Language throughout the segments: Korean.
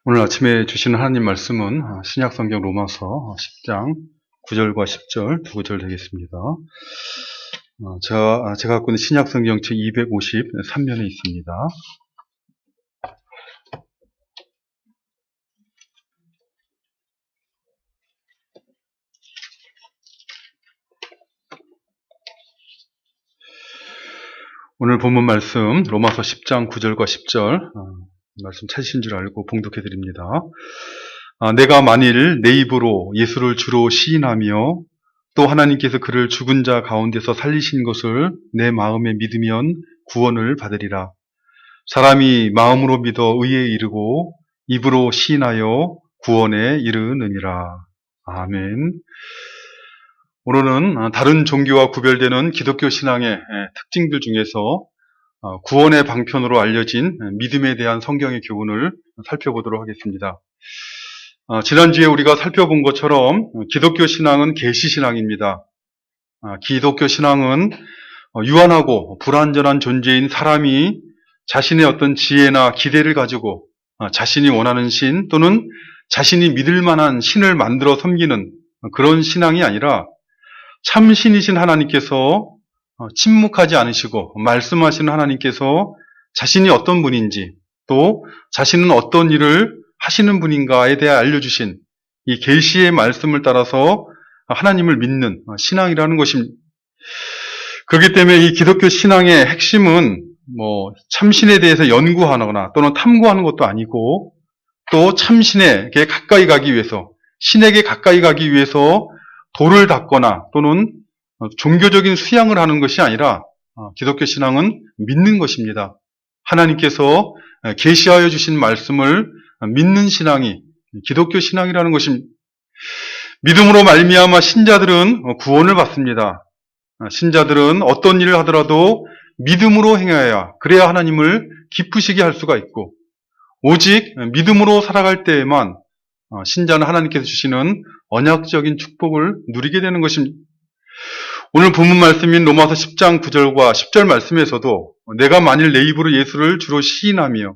오늘 아침에 주시는 하나님 말씀은 신약성경 로마서 10장 9절과 10절 두 구절 되겠습니다. 제가 갖고 있는 신약성경 책 253면에 있습니다. 오늘 본문 말씀 로마서 10장 9절과 10절 말씀 찾으신 줄 알고 봉독해 드립니다. 내가 만일 내 입으로 예수를 주로 시인하며 또 하나님께서 그를 죽은 자 가운데서 살리신 것을 내 마음에 믿으면 구원을 받으리라. 사람이 마음으로 믿어 의에 이르고 입으로 시인하여 구원에 이르느니라. 아멘. 오늘은 다른 종교와 구별되는 기독교 신앙의 특징들 중에서 구원의 방편으로 알려진 믿음에 대한 성경의 교훈을 살펴보도록 하겠습니다. 지난주에 우리가 살펴본 것처럼 기독교 신앙은 계시 신앙입니다. 기독교 신앙은 유한하고 불완전한 존재인 사람이 자신의 어떤 지혜나 기대를 가지고 자신이 원하는 신 또는 자신이 믿을 만한 신을 만들어 섬기는 그런 신앙이 아니라 참 신이신 하나님께서 침묵하지 않으시고 말씀하시는 하나님께서 자신이 어떤 분인지 또 자신은 어떤 일을 하시는 분인가에 대해 알려주신 이 계시의 말씀을 따라서 하나님을 믿는 신앙이라는 것입니다. 그렇기 때문에 이 기독교 신앙의 핵심은 참신에 대해서 연구하거나 또는 탐구하는 것도 아니고 또 참신에게 가까이 가기 위해서 신에게 가까이 가기 위해서 돌을 닦거나 또는 종교적인 수양을 하는 것이 아니라 기독교 신앙은 믿는 것입니다. 하나님께서 계시하여 주신 말씀을 믿는 신앙이 기독교 신앙이라는 것입니다. 믿음으로 말미암아 신자들은 구원을 받습니다. 신자들은 어떤 일을 하더라도 믿음으로 행해야 그래야 하나님을 기쁘시게 할 수가 있고 오직 믿음으로 살아갈 때에만 신자는 하나님께서 주시는 언약적인 축복을 누리게 되는 것입니다. 오늘 본문 말씀인 로마서 10장 9절과 10절 말씀에서도 내가 만일 내 입으로 예수를 주로 시인하며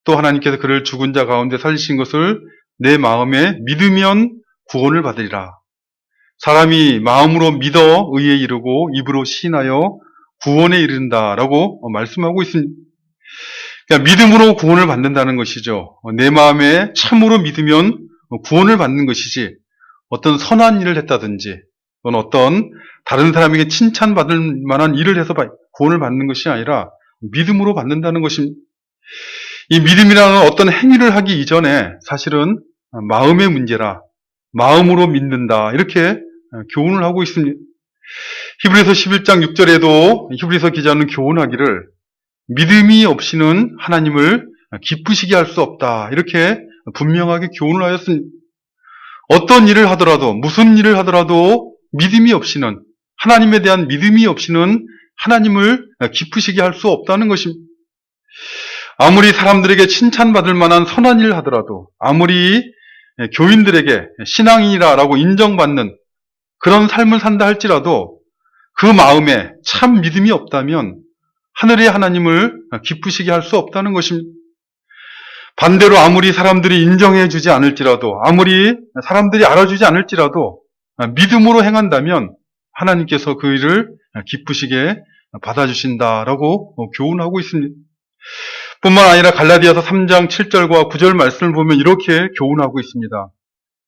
또 하나님께서 그를 죽은 자 가운데 살리신 것을 내 마음에 믿으면 구원을 받으리라. 사람이 마음으로 믿어 의에 이르고 입으로 시인하여 구원에 이른다라고 말씀하고 있습니다. 그러니까 믿음으로 구원을 받는다는 것이죠. 내 마음에 참으로 믿으면 구원을 받는 것이지 어떤 선한 일을 했다든지 또는 어떤 다른 사람에게 칭찬받을 만한 일을 해서 구원을 받는 것이 아니라 믿음으로 받는다는 것입니다. 이 믿음이라는 어떤 행위를 하기 이전에 사실은 마음의 문제라 마음으로 믿는다 이렇게 교훈을 하고 있습니다. 히브리서 11장 6절에도 히브리서 기자는 교훈하기를 믿음이 없이는 하나님을 기쁘시게 할 수 없다 이렇게 분명하게 교훈을 하였습니다. 어떤 일을 하더라도 무슨 일을 하더라도 믿음이 없이는 하나님에 대한 믿음이 없이는 하나님을 기쁘시게 할 수 없다는 것입니다. 아무리 사람들에게 칭찬받을 만한 선한 일을 하더라도 아무리 교인들에게 신앙인이라고 인정받는 그런 삶을 산다 할지라도 그 마음에 참 믿음이 없다면 하늘의 하나님을 기쁘시게 할 수 없다는 것입니다. 반대로 아무리 사람들이 인정해 주지 않을지라도 아무리 사람들이 알아주지 않을지라도 믿음으로 행한다면 하나님께서 그 일을 기쁘시게 받아주신다라고 교훈하고 있습니다. 뿐만 아니라 갈라디아서 3장 7절과 9절 말씀을 보면 이렇게 교훈하고 있습니다.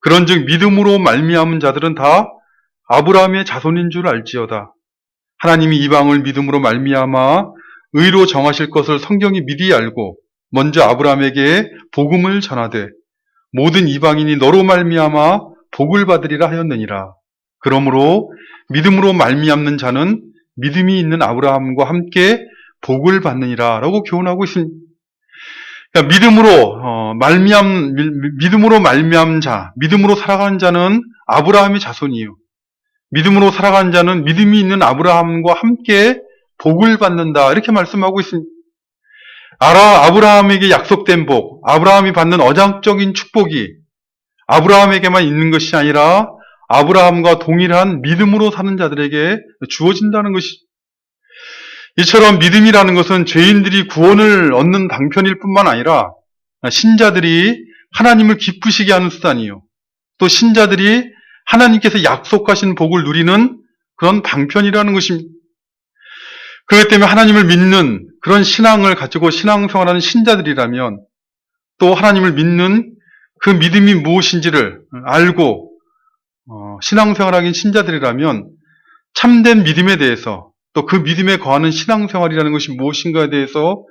그런즉 믿음으로 말미암은 자들은 다 아브라함의 자손인 줄 알지어다. 하나님이 이방을 믿음으로 말미암아 의로 정하실 것을 성경이 미리 알고 먼저 아브라함에게 복음을 전하되 모든 이방인이 너로 말미암아 복을 받으리라 하였느니라. 그러므로 믿음으로 말미암는 자는 믿음이 있는 아브라함과 함께 복을 받느니라 라고 교훈하고 있습니다. 그러니까 믿음으로 말미암은 자, 믿음으로 살아가는 자는 아브라함의 자손이에요. 믿음으로 살아가는 자는 믿음이 있는 아브라함과 함께 복을 받는다 이렇게 말씀하고 있습니다. 아브라함에게 약속된 복, 아브라함이 받는 언약적인 축복이 아브라함에게만 있는 것이 아니라 아브라함과 동일한 믿음으로 사는 자들에게 주어진다는 것이 이처럼 믿음이라는 것은 죄인들이 구원을 얻는 방편일 뿐만 아니라 신자들이 하나님을 기쁘시게 하는 수단이요. 또 신자들이 하나님께서 약속하신 복을 누리는 그런 방편이라는 것입니다. 그렇기 때문에 하나님을 믿는 그런 신앙을 가지고 신앙생활하는 신자들이라면 또 하나님을 믿는 그 믿음이 무엇인지를 알고 신앙생활하는 신자들이라면 참된 믿음에 대해서 또 그 믿음에 거하는 신앙생활이라는 것이 무엇인가에 대해서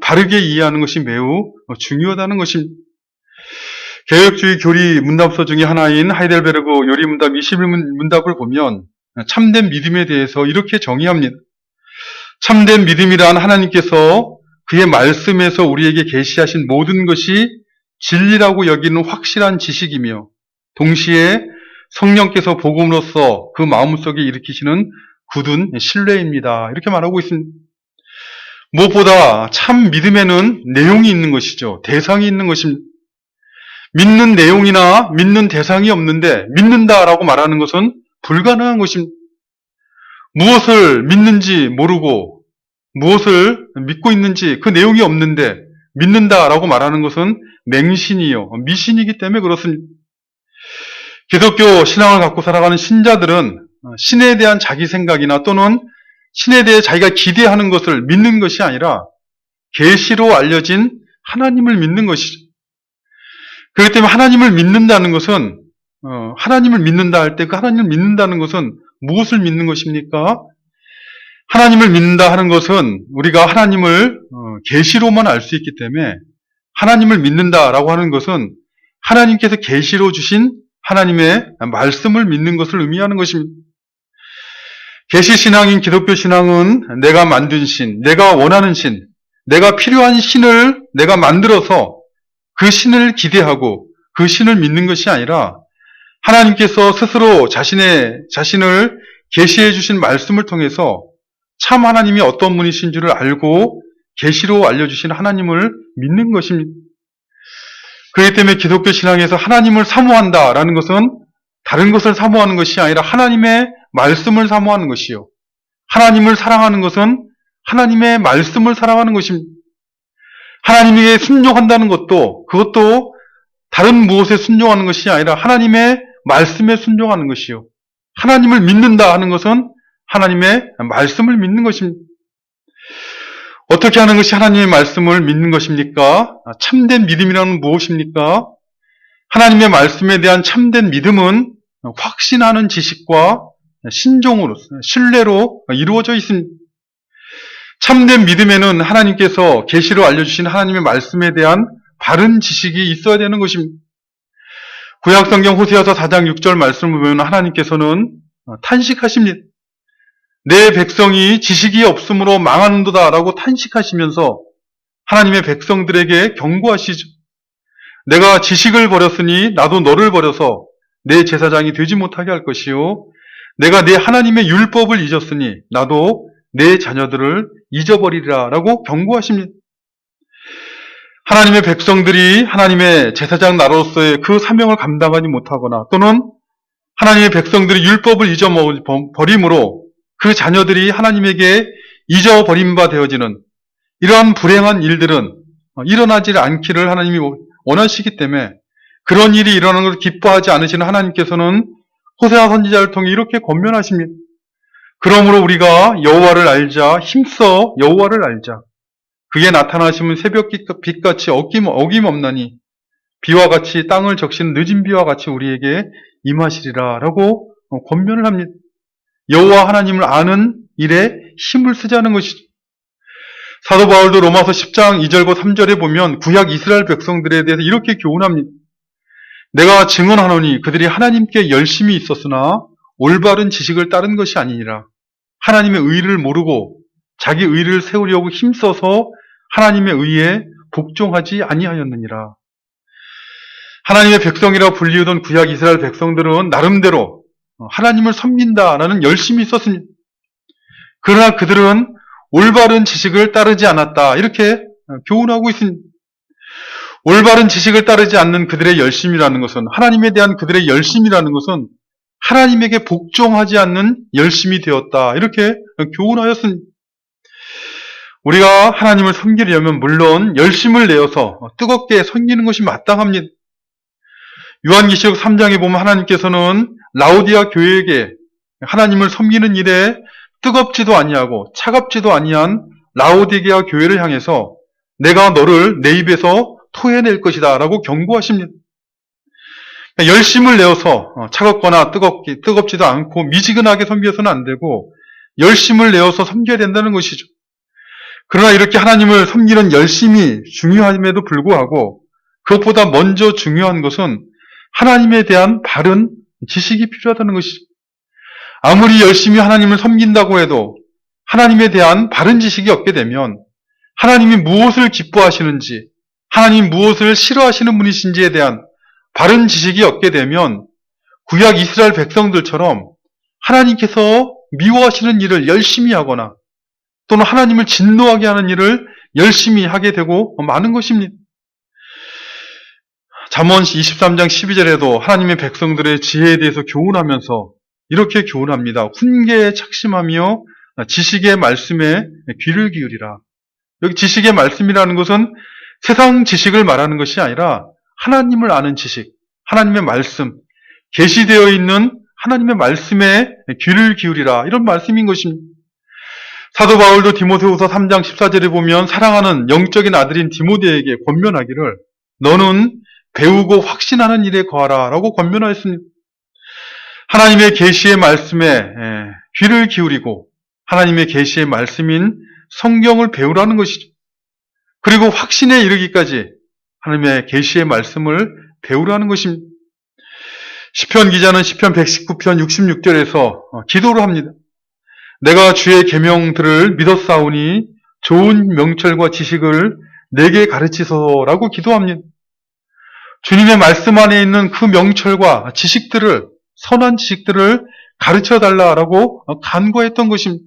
바르게 이해하는 것이 매우 중요하다는 것입니다. 개혁주의 교리 문답서 중에 하나인 하이델베르그 요리문답 21문답을 보면 참된 믿음에 대해서 이렇게 정의합니다. 참된 믿음이란 하나님께서 그의 말씀에서 우리에게 계시하신 모든 것이 진리라고 여기는 확실한 지식이며 동시에 성령께서 복음으로써 그 마음속에 일으키시는 굳은 신뢰입니다. 이렇게 말하고 있습니다. 무엇보다 참 믿음에는 내용이 있는 것이죠. 대상이 있는 것입니다. 믿는 내용이나 믿는 대상이 없는데 믿는다라고 말하는 것은 불가능한 것입니다. 무엇을 믿는지 모르고 무엇을 믿고 있는지 그 내용이 없는데 믿는다라고 말하는 것은 맹신이요, 미신이기 때문에 그렇습니다. 기독교 신앙을 갖고 살아가는 신자들은 신에 대한 자기 생각이나 또는 신에 대해 자기가 기대하는 것을 믿는 것이 아니라 계시로 알려진 하나님을 믿는 것이죠. 그렇기 때문에 하나님을 믿는다는 것은 하나님을 믿는다 할 때 그 하나님을 믿는다는 것은 무엇을 믿는 것입니까? 하나님을 믿는다 하는 것은 우리가 하나님을 계시로만 알 수 있기 때문에 하나님을 믿는다라고 하는 것은 하나님께서 계시로 주신 하나님의 말씀을 믿는 것을 의미하는 것입니다. 계시신앙인 기독교 신앙은 내가 만든 신, 내가 원하는 신, 내가 필요한 신을 내가 만들어서 그 신을 기대하고 그 신을 믿는 것이 아니라 하나님께서 스스로 자신을 계시해 주신 말씀을 통해서 참 하나님이 어떤 분이신 줄을 알고 계시로 알려주신 하나님을 믿는 것입니다. 그렇기 때문에 기독교 신앙에서 하나님을 사모한다라는 것은 다른 것을 사모하는 것이 아니라 하나님의 말씀을 사모하는 것이요. 하나님을 사랑하는 것은 하나님의 말씀을 사랑하는 것입니다. 하나님에게 순종한다는 것도 그것도 다른 무엇에 순종하는 것이 아니라 하나님의 말씀에 순종하는 것이요. 하나님을 믿는다 하는 것은 하나님의 말씀을 믿는 것입니다. 어떻게 하는 것이 하나님의 말씀을 믿는 것입니까? 참된 믿음이란 무엇입니까? 하나님의 말씀에 대한 참된 믿음은 확신하는 지식과 신종으로, 신뢰로 이루어져 있습니다. 참된 믿음에는 하나님께서 계시로 알려주신 하나님의 말씀에 대한 바른 지식이 있어야 되는 것입니다. 구약성경 호세아서 4장 6절 말씀을 보면 하나님께서는 탄식하십니다. 내 백성이 지식이 없으므로 망하는도다 라고 탄식하시면서 하나님의 백성들에게 경고하시죠. 내가 지식을 버렸으니 나도 너를 버려서 내 제사장이 되지 못하게 할 것이요. 내가 내 하나님의 율법을 잊었으니 나도 내 자녀들을 잊어버리리라 라고 경고하십니다. 하나님의 백성들이 하나님의 제사장 나로서의 그 사명을 감당하지 못하거나 또는 하나님의 백성들이 율법을 잊어버림으로 그 자녀들이 하나님에게 잊어버린 바 되어지는 이러한 불행한 일들은 일어나지 않기를 하나님이 원하시기 때문에 그런 일이 일어나는 것을 기뻐하지 않으시는 하나님께서는 호세아 선지자를 통해 이렇게 권면하십니다. 그러므로 우리가 여호와를 알자, 힘써 여호와를 알자. 그게 나타나시면 새벽빛같이 어김없나니 비와 같이 땅을 적시는 늦은 비와 같이 우리에게 임하시리라 라고 권면을 합니다. 여호와 하나님을 아는 일에 힘을 쓰자는 것이죠. 사도 바울도 로마서 10장 2절과 3절에 보면 구약 이스라엘 백성들에 대해서 이렇게 교훈합니다. 내가 증언하노니 그들이 하나님께 열심히 있었으나 올바른 지식을 따른 것이 아니니라. 하나님의 의를 모르고 자기 의를 세우려고 힘써서 하나님의 의에 복종하지 아니하였느니라. 하나님의 백성이라 불리우던 구약 이스라엘 백성들은 나름대로 하나님을 섬긴다라는 열심이 있었습니다. 그러나 그들은 올바른 지식을 따르지 않았다. 이렇게 교훈하고 있습니다. 올바른 지식을 따르지 않는 그들의 열심이라는 것은 하나님에 대한 그들의 열심이라는 것은 하나님에게 복종하지 않는 열심이 되었다. 이렇게 교훈하였습니다. 우리가 하나님을 섬기려면 물론 열심을 내어서 뜨겁게 섬기는 것이 마땅합니다. 요한계시록 3장에 보면 하나님께서는 라오디아 교회에게 하나님을 섬기는 일에 뜨겁지도 아니하고 차갑지도 아니한 라오디게아 교회를 향해서 내가 너를 내 입에서 토해낼 것이다 라고 경고하십니다. 열심을 내어서 차갑거나 뜨겁지도 않고 미지근하게 섬겨서는 안 되고 열심을 내어서 섬겨야 된다는 것이죠. 그러나 이렇게 하나님을 섬기는 열심이 중요함에도 불구하고 그것보다 먼저 중요한 것은 하나님에 대한 바른 지식이 필요하다는 것이죠. 아무리 열심히 하나님을 섬긴다고 해도 하나님에 대한 바른 지식이 없게 되면 하나님이 무엇을 기뻐하시는지, 하나님 무엇을 싫어하시는 분이신지에 대한 바른 지식이 없게 되면 구약 이스라엘 백성들처럼 하나님께서 미워하시는 일을 열심히 하거나 또는 하나님을 진노하게 하는 일을 열심히 하게 되고 많은 것입니다. 잠언 23장 12절에도 하나님의 백성들의 지혜에 대해서 교훈하면서 이렇게 교훈합니다. 훈계에 착심하며 지식의 말씀에 귀를 기울이라. 여기 지식의 말씀이라는 것은 세상 지식을 말하는 것이 아니라 하나님을 아는 지식, 하나님의 말씀, 계시되어 있는 하나님의 말씀에 귀를 기울이라. 이런 말씀인 것입니다. 사도 바울도 디모데후서 3장 14절에 보면 사랑하는 영적인 아들인 디모데에게 권면하기를 너는 배우고 확신하는 일에 거하라 라고 권면하였습니다. 하나님의 계시의 말씀에 귀를 기울이고 하나님의 계시의 말씀인 성경을 배우라는 것이죠. 그리고 확신에 이르기까지 하나님의 계시의 말씀을 배우라는 것입니다. 시편 기자는 시편 119편 66절에서 기도를 합니다. 내가 주의 계명들을 믿었사오니 좋은 명철과 지식을 내게 가르치소서라고 기도합니다. 주님의 말씀 안에 있는 그 명철과 지식들을, 선한 지식들을 가르쳐달라라고 간구했던 것입니다.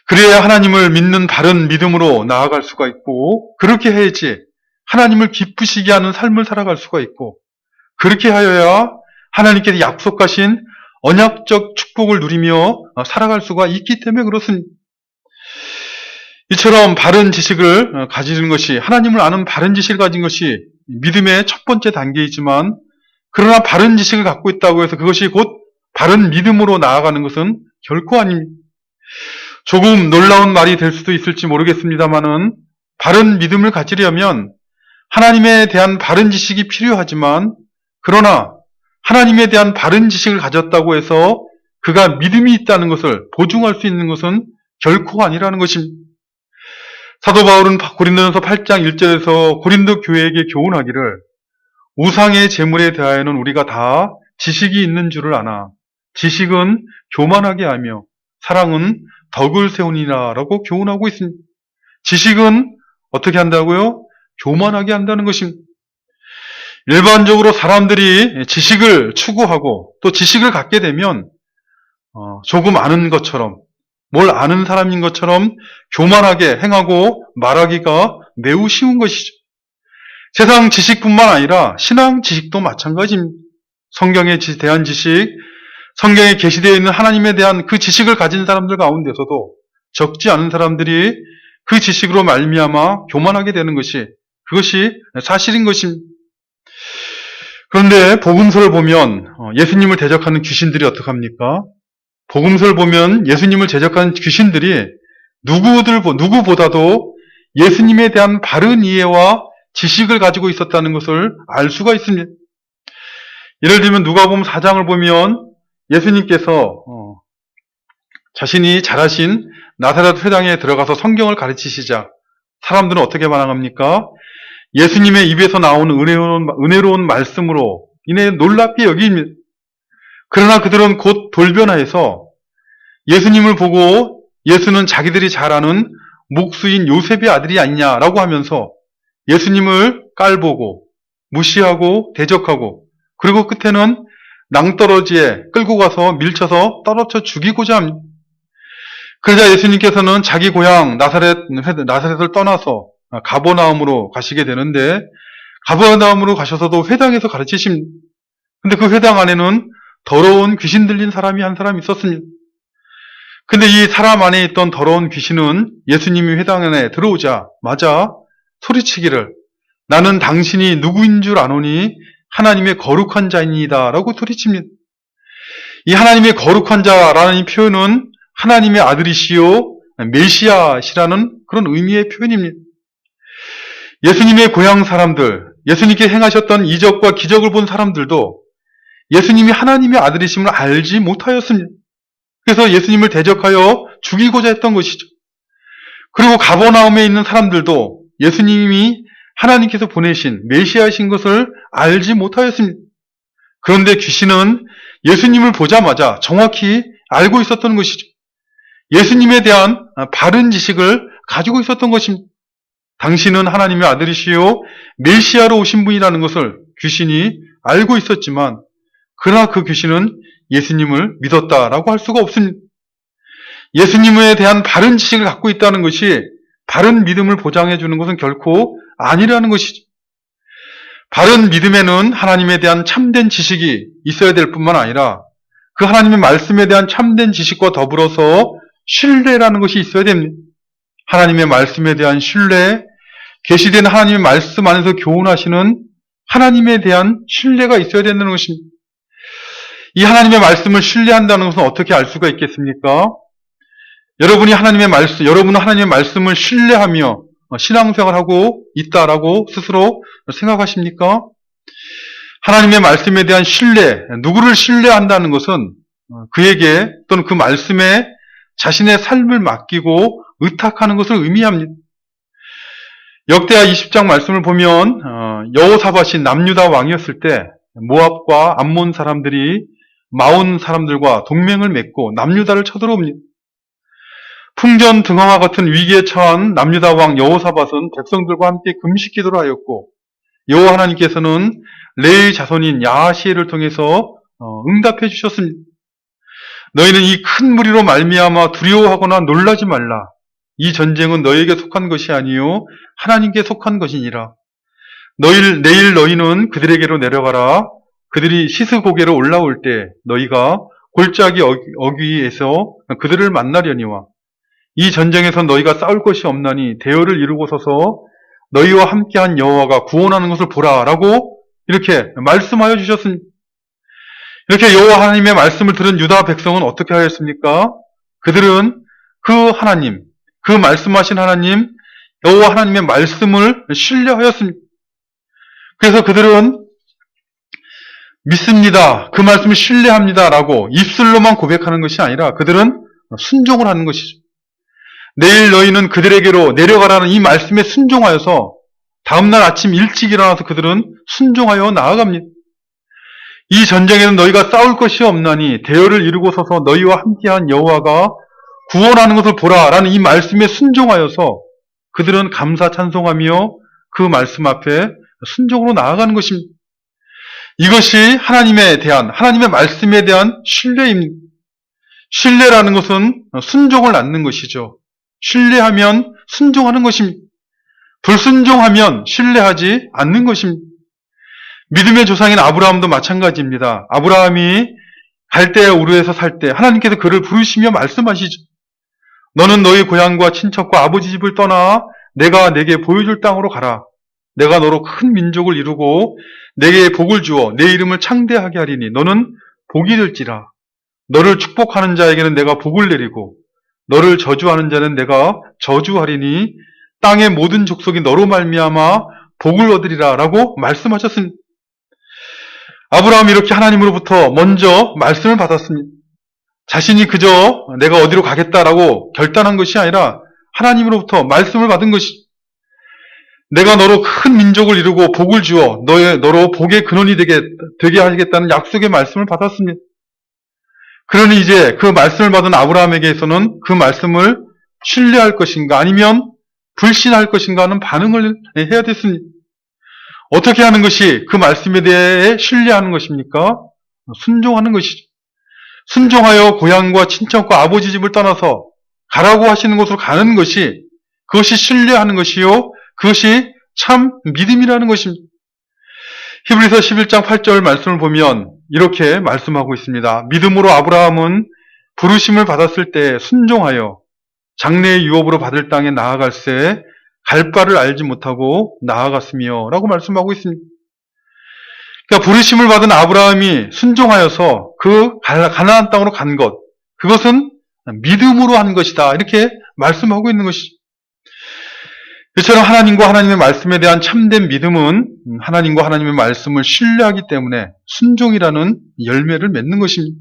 그래야 하나님을 믿는 바른 믿음으로 나아갈 수가 있고, 그렇게 해야지 하나님을 기쁘시게 하는 삶을 살아갈 수가 있고, 그렇게 하여야 하나님께서 약속하신 언약적 축복을 누리며 살아갈 수가 있기 때문에 그렇습니다. 이처럼 바른 지식을 가지는 것이, 하나님을 아는 바른 지식을 가진 것이 믿음의 첫 번째 단계이지만, 그러나 바른 지식을 갖고 있다고 해서 그것이 곧 바른 믿음으로 나아가는 것은 결코 아닙니다. 조금 놀라운 말이 될 수도 있을지 모르겠습니다만은 바른 믿음을 가지려면 하나님에 대한 바른 지식이 필요하지만, 그러나 하나님에 대한 바른 지식을 가졌다고 해서 그가 믿음이 있다는 것을 보증할 수 있는 것은 결코 아니라는 것입니다. 사도 바울은 고린도전서 8장 1절에서 고린도 교회에게 교훈하기를 우상의 제물에 대하여는 우리가 다 지식이 있는 줄을 아나 지식은 교만하게 하며 사랑은 덕을 세우니라 라고 교훈하고 있습니다. 지식은 어떻게 한다고요? 교만하게 한다는 것입니다. 일반적으로 사람들이 지식을 추구하고 또 지식을 갖게 되면 조금 아는 것처럼, 뭘 아는 사람인 것처럼 교만하게 행하고 말하기가 매우 쉬운 것이죠. 세상 지식뿐만 아니라 신앙 지식도 마찬가지입니다. 성경에 대한 지식, 성경에 계시되어 있는 하나님에 대한 그 지식을 가진 사람들 가운데서도 적지 않은 사람들이 그 지식으로 말미암아 교만하게 되는 것이, 그것이 사실인 것입니다. 그런데 복음서를 보면 예수님을 대적하는 귀신들이 어떡합니까? 복음서를 보면 예수님을 대적하는 귀신들이 누구보다도 예수님에 대한 바른 이해와 지식을 가지고 있었다는 것을 알 수가 있습니다. 예를 들면 누가복음 4장을 보면 예수님께서 자신이 잘하신 나사렛 회당에 들어가서 성경을 가르치시자 사람들은 어떻게 반응합니까? 예수님의 입에서 나오는 은혜로운 말씀으로 인해 놀랍게 여깁니다. 그러나 그들은 곧 돌변하여서 예수님을 보고 예수는 자기들이 잘 아는 목수인 요셉의 아들이 아니냐라고 하면서 예수님을 깔보고 무시하고 대적하고, 그리고 끝에는 낭떠러지에 끌고 가서 밀쳐서 떨어져 죽이고자 합니다. 그러자 예수님께서는 자기 고향 나사렛을 떠나서 가버나움으로 가시게 되는데, 가버나움으로 가셔서도 회당에서 가르치십니다. 근데 그 회당 안에는 더러운 귀신 들린 사람이 한 사람 있었습니다. 근데 이 사람 안에 있던 더러운 귀신은 예수님이 회당 안에 들어오자마자 소리치기를, 나는 당신이 누구인 줄 아노니 하나님의 거룩한 자입니다. 라고 소리칩니다. 이 하나님의 거룩한 자라는 이 표현은 하나님의 아들이시요 메시아시라는 그런 의미의 표현입니다. 예수님의 고향 사람들, 예수님께 행하셨던 이적과 기적을 본 사람들도 예수님이 하나님의 아들이심을 알지 못하였습니다. 그래서 예수님을 대적하여 죽이고자 했던 것이죠. 그리고 가버나움에 있는 사람들도 예수님이 하나님께서 보내신 메시아이신 것을 알지 못하였습니다. 그런데 귀신은 예수님을 보자마자 정확히 알고 있었던 것이죠. 예수님에 대한 바른 지식을 가지고 있었던 것입니다. 당신은 하나님의 아들이시요 메시아로 오신 분이라는 것을 귀신이 알고 있었지만 그러나 그 귀신은 예수님을 믿었다라고 할 수가 없습니다. 예수님에 대한 바른 지식을 갖고 있다는 것이 바른 믿음을 보장해 주는 것은 결코 아니라는 것이죠. 바른 믿음에는 하나님에 대한 참된 지식이 있어야 될 뿐만 아니라 그 하나님의 말씀에 대한 참된 지식과 더불어서 신뢰라는 것이 있어야 됩니다. 하나님의 말씀에 대한 신뢰, 계시된 하나님의 말씀 안에서 교훈하시는 하나님에 대한 신뢰가 있어야 된다는 것입니다. 이 하나님의 말씀을 신뢰한다는 것은 어떻게 알 수가 있겠습니까? 여러분은 하나님의 말씀을 신뢰하며 신앙생활하고 있다라고 스스로 생각하십니까? 하나님의 말씀에 대한 신뢰, 누구를 신뢰한다는 것은 그에게 또는 그 말씀에 자신의 삶을 맡기고 의탁하는 것을 의미합니다. 역대하 20장 말씀을 보면 여호사밧이 남유다 왕이었을 때 모압과 암몬 사람들이 마온 사람들과 동맹을 맺고 남유다를 쳐들어옵니다. 풍전등화와 같은 위기에 처한 남유다 왕 여호사밧은 백성들과 함께 금식 기도를 하였고 여호와 하나님께서는 레의 자손인 야하시엘을 통해서 응답해 주셨습니다. 너희는 이 큰 무리로 말미암아 두려워하거나 놀라지 말라. 이 전쟁은 너희에게 속한 것이 아니요 하나님께 속한 것이니라. 내일 너희는 그들에게로 내려가라. 그들이 시스고개로 올라올 때 너희가 골짜기 어귀에서 그들을 만나려니와 이 전쟁에서 너희가 싸울 것이 없나니 대열을 이루고 서서 너희와 함께한 여호와가 구원하는 것을 보라라고 이렇게 말씀하여 주셨습니다. 이렇게 여호와 하나님의 말씀을 들은 유다 백성은 어떻게 하였습니까? 그들은 그 하나님, 그 말씀하신 하나님, 여호와 하나님의 말씀을 신뢰하였습니다. 그래서 그들은 믿습니다. 그 말씀을 신뢰합니다라고 입술로만 고백하는 것이 아니라 그들은 순종을 하는 것이죠. 내일 너희는 그들에게로 내려가라는 이 말씀에 순종하여서 다음날 아침 일찍 일어나서 그들은 순종하여 나아갑니다. 이 전쟁에는 너희가 싸울 것이 없나니 대열을 이루고 서서 너희와 함께한 여호와가 구원하는 것을 보라라는 이 말씀에 순종하여서 그들은 감사 찬송하며 그 말씀 앞에 순종으로 나아가는 것입니다. 이것이 하나님의 말씀에 대한 신뢰입니다. 신뢰라는 것은 순종을 낳는 것이죠. 신뢰하면 순종하는 것입니다. 불순종하면 신뢰하지 않는 것입니다. 믿음의 조상인 아브라함도 마찬가지입니다. 아브라함이 갈대아 우르에서 살 때 하나님께서 그를 부르시며 말씀하시죠. 너는 너희 고향과 친척과 아버지 집을 떠나 내가 내게 보여줄 땅으로 가라. 내가 너로 큰 민족을 이루고 내게 복을 주어 내 이름을 창대하게 하리니 너는 복이 될지라. 너를 축복하는 자에게는 내가 복을 내리고 너를 저주하는 자는 내가 저주하리니 땅의 모든 족속이 너로 말미암아 복을 얻으리라 라고 말씀하셨습니다. 아브라함이 이렇게 하나님으로부터 먼저 말씀을 받았습니다. 자신이 그저 내가 어디로 가겠다라고 결단한 것이 아니라 하나님으로부터 말씀을 받은 것이 내가 너로 큰 민족을 이루고 복을 주어 너로 복의 근원이 되게 하겠다는 약속의 말씀을 받았습니다. 그러니 이제 그 말씀을 받은 아브라함에게서는 그 말씀을 신뢰할 것인가 아니면 불신할 것인가 하는 반응을 해야 됐습니다. 어떻게 하는 것이 그 말씀에 대해 신뢰하는 것입니까? 순종하는 것이죠. 순종하여 고향과 친척과 아버지 집을 떠나서 가라고 하시는 곳으로 가는 것이 그것이 신뢰하는 것이요. 그것이 참 믿음이라는 것입니다. 히브리서 11장 8절 말씀을 보면 이렇게 말씀하고 있습니다. 믿음으로 아브라함은 부르심을 받았을 때 순종하여 장래의 유업으로 받을 땅에 나아갈새 갈 바를 알지 못하고 나아갔으며 라고 말씀하고 있습니다. 그러니까 부르심을 받은 아브라함이 순종하여서 그 가나안 땅으로 간 것, 그것은 믿음으로 한 것이다. 이렇게 말씀하고 있는 것이죠. 이처럼 하나님과 하나님의 말씀에 대한 참된 믿음은 하나님과 하나님의 말씀을 신뢰하기 때문에 순종이라는 열매를 맺는 것입니다.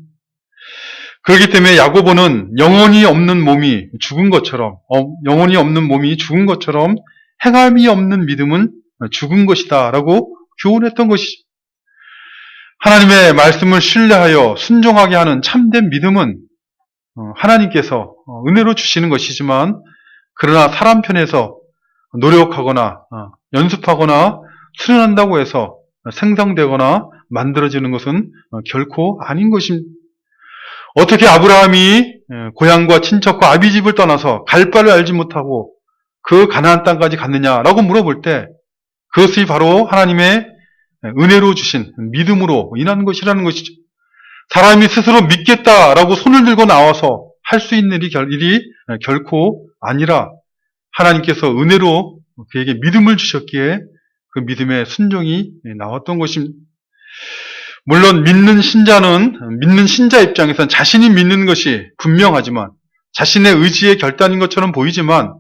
그렇기 때문에 야고보는 영혼이 없는 몸이 죽은 것처럼 행함이 없는 믿음은 죽은 것이다 라고 교훈했던 것이죠. 하나님의 말씀을 신뢰하여 순종하게 하는 참된 믿음은 하나님께서 은혜로 주시는 것이지만, 그러나 사람 편에서 노력하거나 연습하거나 수련한다고 해서 생성되거나 만들어지는 것은 결코 아닌 것입니다. 어떻게 아브라함이 고향과 친척과 아비집을 떠나서 갈 바를 알지 못하고 그 가나안 땅까지 갔느냐라고 물어볼 때, 그것이 바로 하나님의 은혜로 주신 믿음으로 인한 것이라는 것이죠. 사람이 스스로 믿겠다라고 손을 들고 나와서 할 수 있는 일이 결코 아니라 하나님께서 은혜로 그에게 믿음을 주셨기에 그 믿음의 순종이 나왔던 것입니다. 물론 믿는 신자 입장에서는 자신이 믿는 것이 분명하지만, 자신의 의지의 결단인 것처럼 보이지만,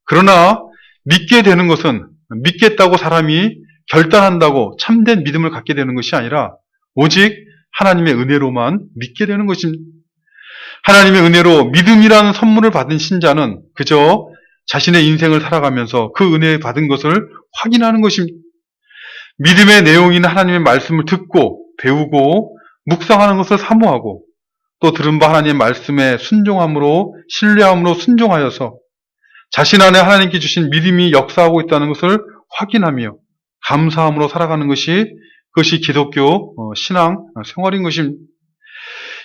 그러나 믿게 되는 것은 믿겠다고 사람이 결단한다고 참된 믿음을 갖게 되는 것이 아니라 오직 하나님의 은혜로만 믿게 되는 것입니다. 하나님의 은혜로 믿음이라는 선물을 받은 신자는 그저 자신의 인생을 살아가면서 그 은혜 받은 것을 확인하는 것입니다. 믿음의 내용인 하나님의 말씀을 듣고 배우고 묵상하는 것을 사모하고, 또 들은 바 하나님의 말씀에 순종함으로, 신뢰함으로 순종하여서 자신 안에 하나님께 주신 믿음이 역사하고 있다는 것을 확인하며 감사함으로 살아가는 것이, 그것이 기독교 신앙 생활인 것입니다.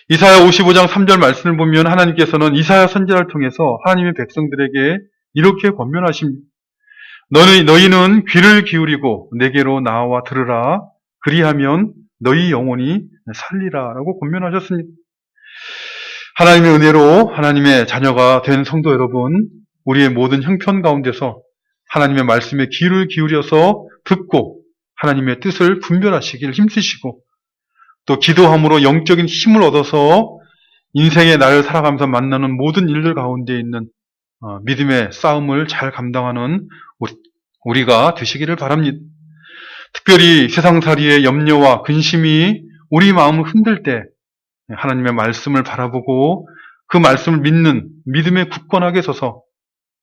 이사야 55장 3절 말씀을 보면 하나님께서는 이사야 선지자를 통해서 하나님의 백성들에게 이렇게 권면하십니다. 너희는 귀를 기울이고 내게로 나와 들으라. 그리하면 너희 영혼이 살리라 라고 권면하셨습니다. 하나님의 은혜로 하나님의 자녀가 된 성도 여러분, 우리의 모든 형편 가운데서 하나님의 말씀에 귀를 기울여서 듣고 하나님의 뜻을 분별하시길 힘쓰시고, 또 기도함으로 영적인 힘을 얻어서 인생의 날을 살아가면서 만나는 모든 일들 가운데 있는 믿음의 싸움을 잘 감당하는 우리가 되시기를 바랍니다. 특별히 세상살이의 염려와 근심이 우리 마음을 흔들 때 하나님의 말씀을 바라보고 그 말씀을 믿는 믿음에 굳건하게 서서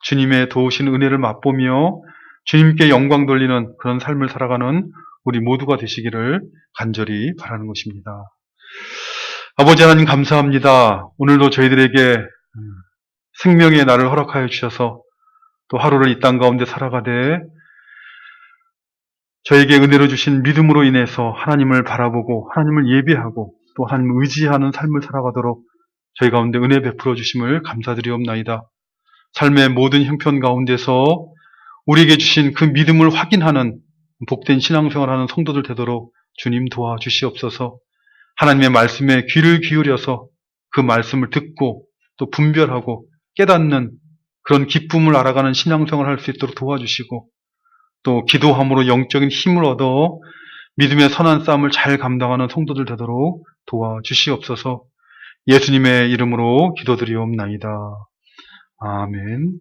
주님의 도우신 은혜를 맛보며 주님께 영광 돌리는 그런 삶을 살아가는 우리 모두가 되시기를 간절히 바라는 것입니다. 아버지 하나님 감사합니다. 오늘도 저희들에게 생명의 날을 허락하여 주셔서 또 하루를 이 땅 가운데 살아가되 저에게 은혜로 주신 믿음으로 인해서 하나님을 바라보고 하나님을 예배하고 또 하나님을 의지하는 삶을 살아가도록 저희 가운데 은혜 베풀어 주심을 감사드리옵나이다. 삶의 모든 형편 가운데서 우리에게 주신 그 믿음을 확인하는 복된 신앙생활하는 성도들 되도록 주님 도와주시옵소서. 하나님의 말씀에 귀를 기울여서 그 말씀을 듣고 또 분별하고 깨닫는 그런 기쁨을 알아가는 신앙생활을 할 수 있도록 도와주시고, 또 기도함으로 영적인 힘을 얻어 믿음의 선한 싸움을 잘 감당하는 성도들 되도록 도와주시옵소서. 예수님의 이름으로 기도드리옵나이다. 아멘.